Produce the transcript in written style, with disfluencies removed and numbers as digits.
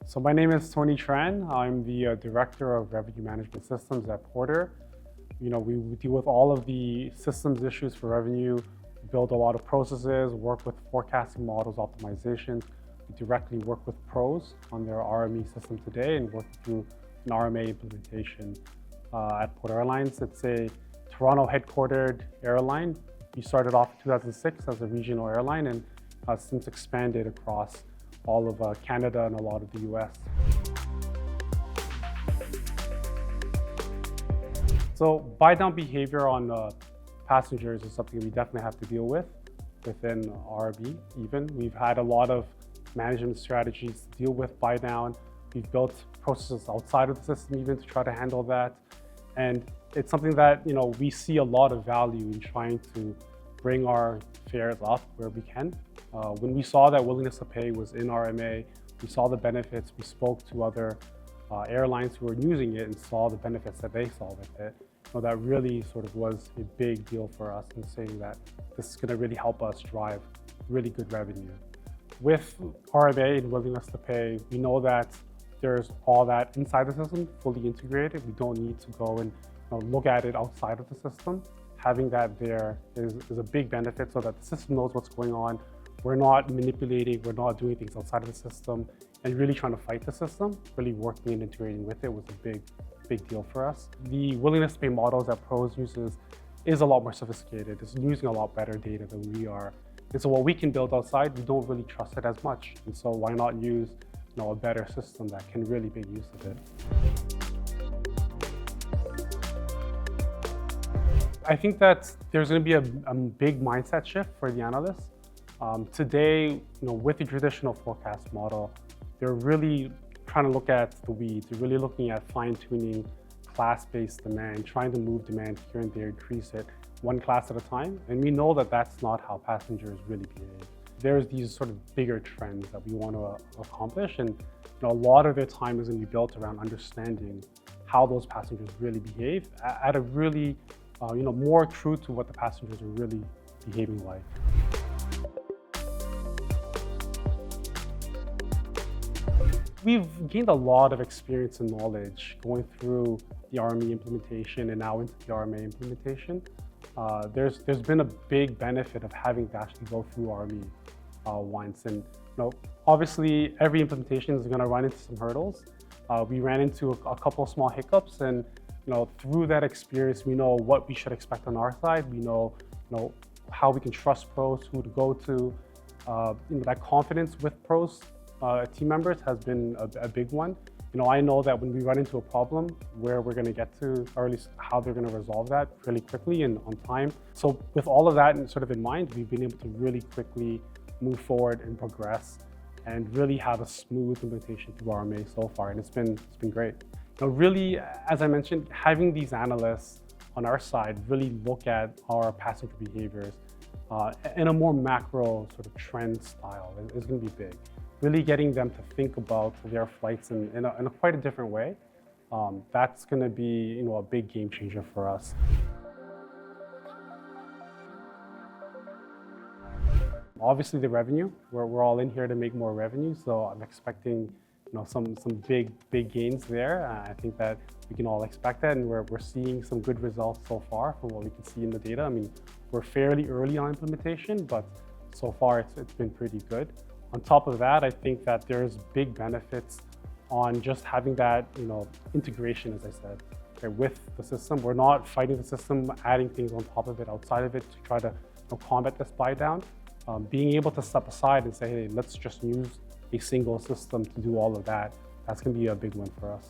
So my name is Tony Tran. I'm the Director of Revenue Management Systems at Porter. We deal with all of the systems issues for revenue, build a lot of processes, work with forecasting models, optimizations. We directly work with PROS on their RME system today and work through an RMA implementation at Porter Airlines. It's a Toronto headquartered airline. We started off in 2006 as a regional airline and has since expanded across all of Canada and a lot of the US. So buy-down behavior on passengers is something we definitely have to deal with within RB even. We've had a lot of management strategies to deal with buy-down. We've built processes outside of the system even to try to handle that. And it's something that we see a lot of value in trying to bring our fares up where we can. When we saw that willingness to pay was in RMA, we saw the benefits, we spoke to other airlines who were using it and saw the benefits that they saw with it. That really sort of was a big deal for us in saying that this is going to really help us drive really good revenue. With RMA and willingness to pay, we know that there's all that inside the system, fully integrated. We don't need to go and look at it outside of the system. Having that there is a big benefit so that the system knows what's going on. We're not manipulating, we're not doing things outside of the system and really trying to fight the system. Really working and integrating with it was a big deal for us. The willingness to pay models that PROS uses is a lot more sophisticated. It's using a lot better data than we are. And so what we can build outside, we don't really trust it as much. And so why not use a better system that can really make use of it? I think that there's going to be a big mindset shift for the analysts. Today, with the traditional forecast model, they're really trying to look at the weeds. They're really looking at fine-tuning class-based demand, trying to move demand here and there, increase it one class at a time. And we know that that's not how passengers really behave. There's these sort of bigger trends that we want to accomplish, and a lot of their time is going to be built around understanding how those passengers really behave at a really more true to what the passengers are really behaving like. We've gained a lot of experience and knowledge going through the RME implementation and now into the RMA implementation. There's been a big benefit of having to actually go through RME once. And obviously every implementation is going to run into some hurdles. We ran into a couple of small hiccups, and through that experience, we know what we should expect on our side. We know, how we can trust PROS, who to go to. That confidence with PROS team members has been a big one. I know that when we run into a problem, where we're going to get to, or at least how they're going to resolve that really quickly and on time. So with all of that in mind, we've been able to really quickly move forward and progress and really have a smooth implementation through RMA so far, and it's been great. Really, as I mentioned, having these analysts on our side really look at our passenger behaviors in a more macro sort of trend style is going to be big. Really getting them to think about their flights in a quite a different way. That's going to be a big game changer for us. Obviously, the revenue. We're all in here to make more revenue, so I'm expecting some big gains there. I think that we can all expect that, and we're seeing some good results so far from what we can see in the data. I mean, we're fairly early on implementation, but so far it's been pretty good. On top of that, I think that there's big benefits on just having that integration, as I said, with the system. We're not fighting the system, adding things on top of it, outside of it, to try to combat this buy down. Being able to step aside and say, hey, let's just use a single system to do all of that, that's going to be a big one for us.